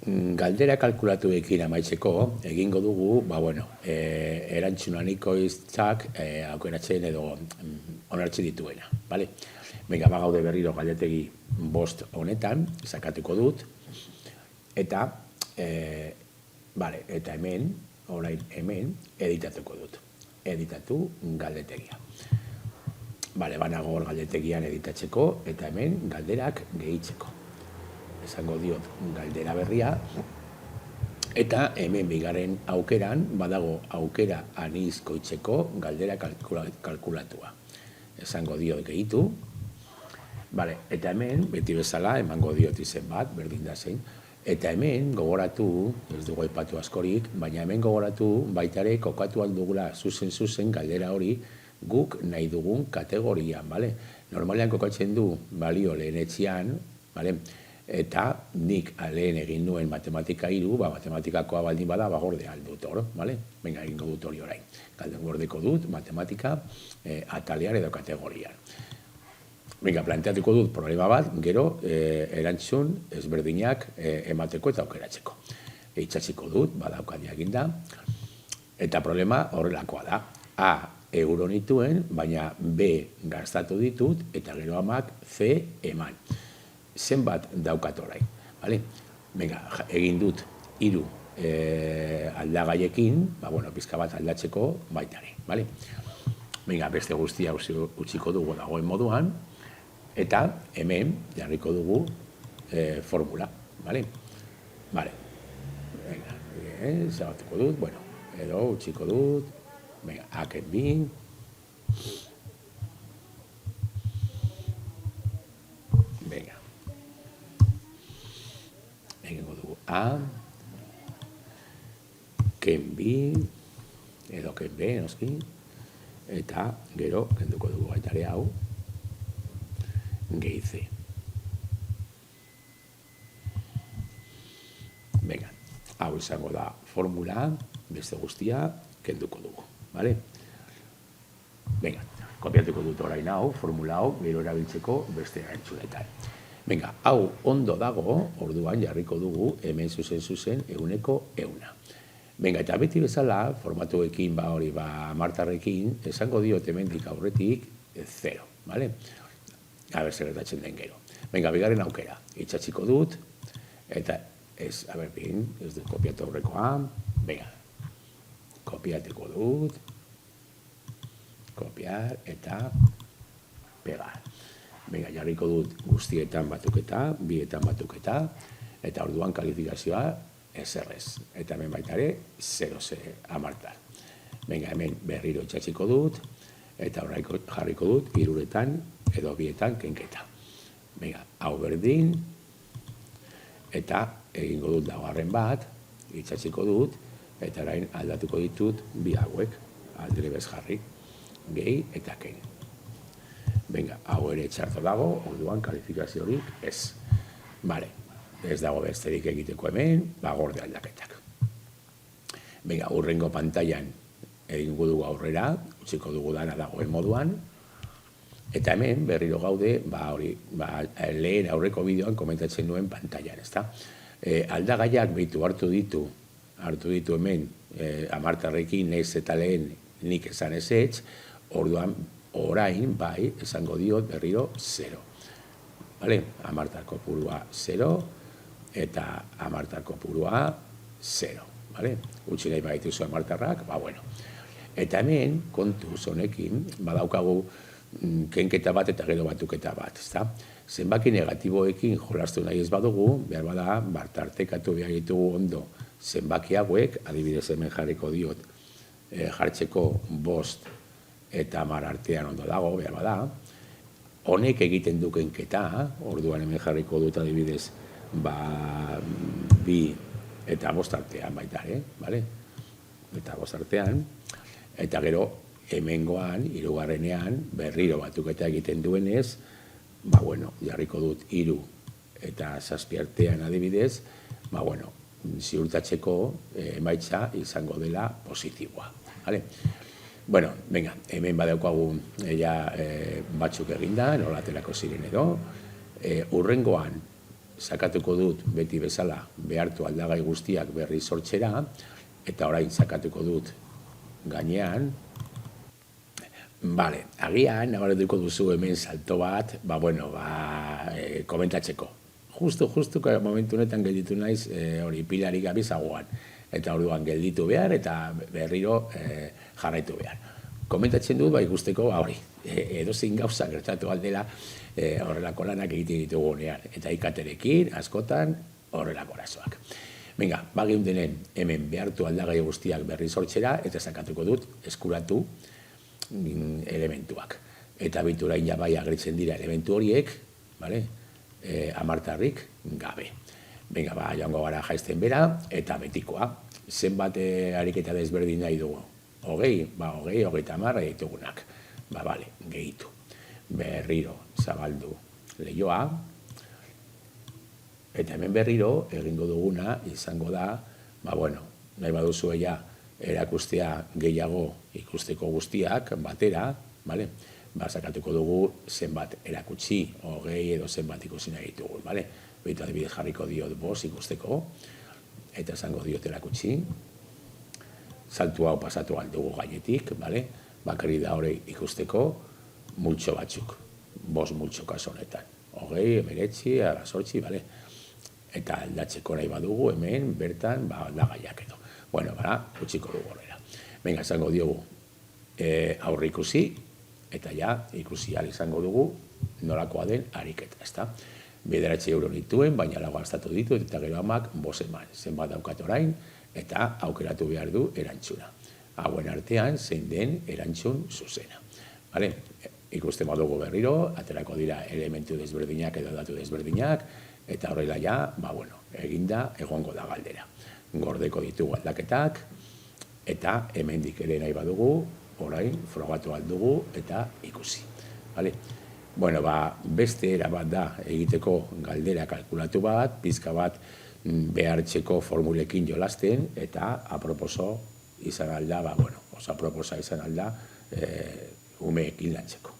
Galdera kalkulatuekin amaitzeko, egingo dugu, erantzunan ikoiztzak aukeratzen edo onartzen dituena, bale? Venga, bagaude berriro galdetegi bost honetan, sakatuko dut, eta hemen, orain hemen, editatuko dut. Editatu galdetegia. Bale, banago hor galdetegian editatzeko, eta hemen galderak gehitzeko. Esango diot galdera berria, eta hemen bigarren aukeran, badago aukera anizkoitzeko galdera kalkulatua. Esango diot gehitu, eta hemen, beti bezala, emango diot izen bat, berdin da zein, eta hemen gogoratu, ez dugu aipatu askorik, baina hemen gogoratu baitare kokatuak dugula zuzen galdera hori guk nahi dugun kategorian, bale? Normalean kokatzen du balio lehenetxean, bale? Eta nik lehen egin nuen matematika 3, matematikakoa baldin bada, gorde aldut hor, bale? Venga, egingo dut hori orain. Gordeko dut matematika atalean edo kategorian. Venga, planteatuko dut problema bat, gero erantzun ezberdinak emateko eta aukeratzeko. Itxatziko dut, badaukadia eginda, eta problema horrelakoa da. A, euro nituen, baina B, gastatu ditut, eta gero amak C, eman. Zenbat daukat orain, bale? Venga, egin dut 3 aldagaiekin, pizka bat aldatzeko baitare, bale? Venga, beste guztia utziko dugu dagoen moduan, eta hemen jarriko dugu formula, bale? Bale, venga, zabatuko dut, edo utziko dut, venga, haken bin, venga, egingo dugu A, ken bi, edo ken B, noski, eta gero, kenduko dugu baitare hau, gehi C. Venga, hau izango da formula, beste guztia, kenduko dugu, bale? Venga, kopiatuko dut orain hau, formula hau, gero erabiltzeko beste erantzunetan. Venga, hau ondo dago, orduan jarriko dugu, hemen zuzen, 100%. Venga, eta beti bezala, formatuekin, martarrekin, esango diot hemendik aurretik 0, bale? Aber, zer gertatzen den gero. Venga, bigarren aukera, itxatziko dut, eta ez dut kopiatu aurrekoa, venga, kopiatuko dut, kopiar, eta pegar. Venga, jarriko dut guztietan batuketa, bietan batuketa, eta orduan kalifikazioa eserrez. Eta hemen baitare, 0 amartar. Venga, hemen berriro itxatziko dut, eta jarriko dut, 3etan edo 2etan kenketa. Venga, hau berdin, eta egingo dut dagoarren bat, itxatziko dut, eta orain aldatuko ditut 2 hauek, aldere bez jarri, gehi eta ken. Venga, hau ere txarto dago, orduan kalifikaziorik ez. Bale, ez dago besterik egiteko hemen, gorde aldaketak. Venga, hurrengo pantailan egingo dugu aurrera, utziko dugu dana dagoen moduan, eta hemen berriro gaude, lehen aurreko bideoan komentatzen nuen pantailan, ezta? Aldagaiak behitu hartu ditu hemen amartarrekin ez eta lehen nik esan ezetz, orduan orain, esango diot berriro 0. Bale, amartar kopurua 0, eta amartar kopurua 0. Bale, utzi nahi baituzu amartarrak, Eta hemen, kontuz honekin, badaukagu kenketa bat eta gero batuketa bat, ezta? Zenbaki negatiboekin jolastu nahi ez badugu, behar bada, tartekatu behar ditugu ondo zenbaki hauek, adibidez hemen jarriko diot, jartzeko 5 eta 10 artean ondo dago, behar bada, honek egiten du kenketa, orduan hemen jarriko dut adibidez, 2 eta 5 artean baitare, bale? Eta 5 artean, eta gero hemengoan, 3ean, berriro batuketa egiten duenez, jarriko dut 3 eta 7 artean adibidez, ziurtatzeko emaitza izango dela positiboa. Venga, hemen badaukagu batzuk eginda, nolatelako ziren edo, hurrengoan sakatuko dut beti bezala behartu aldagai guztiak berri sortzera, eta orain sakatuko dut gainean. Bale, agian, nabarituko duzu hemen salto bat, komentatzeko. Justu momentu honetan gelditu naiz hori pilarik gabe zagoan. Eta orduan gelditu behar eta berriro jarraitu behar. Komentatzen dut, ikusteko, hori, edozein gauza gertatu aldela horrelako lanak egiten ditugunean. Eta ikaterekin, askotan, horrelako arazoak. Venga, geundenen hemen behartu aldagai guztiak berri sortzera, eta sakatuko dut eskuratu elementuak. Eta biturain bai agritzen dira elementu horiek, amartarrik gabe. Venga, joango gara jaizten bera, eta betikoa. Zenbat ariketa desberdin nahi dugu? 20, 30 ditugunak. Gehitu. Berriro zabaldu lehioa. Eta hemen berriro egingo duguna izango da, nahi baduzu erakustea gehiago ikusteko guztiak batera, sakatuko dugu zenbat erakutsi, 20 edo zenbat ikusi nahi ditugu, Behitu adibidez jarriko diot 5 ikusteko, eta esango diot erakutsi. Saltu hau pasatu aldugu gainetik, bakarri da hori ikusteko multxo batzuk, 5 multxo kaso honetan. 20, 19, 18, eta aldatzeko nahi badugu hemen, bertan, aldagaiak edo. Utziko dugu horrela. Venga, esango diogu aurre ikusi, eta ikusi ahal izango dugu nolakoa den ariketa, ezta? 9 euro nituen, baina lago gastatu ditut, eta gero amak 5 eman. Zenbat daukat orain, eta aukeratu behar du erantzuna. Hauen artean, zein den erantzun zuzena. Ikusten badugu berriro, aterako dira elementu desberdinak edo datu desberdinak, eta horrela eginda egongo da galdera. Gordeko ditugu aldaketak, eta hemendik ere nahi badugu, orain, frogatu aldugu eta ikusi. Beste era bat da egiteko galdera kalkulatu bat, pizka bat behartzeko formulekin jolasten, eta aproposo izan alda, oso aproposa izan alda umeekin lantzeko.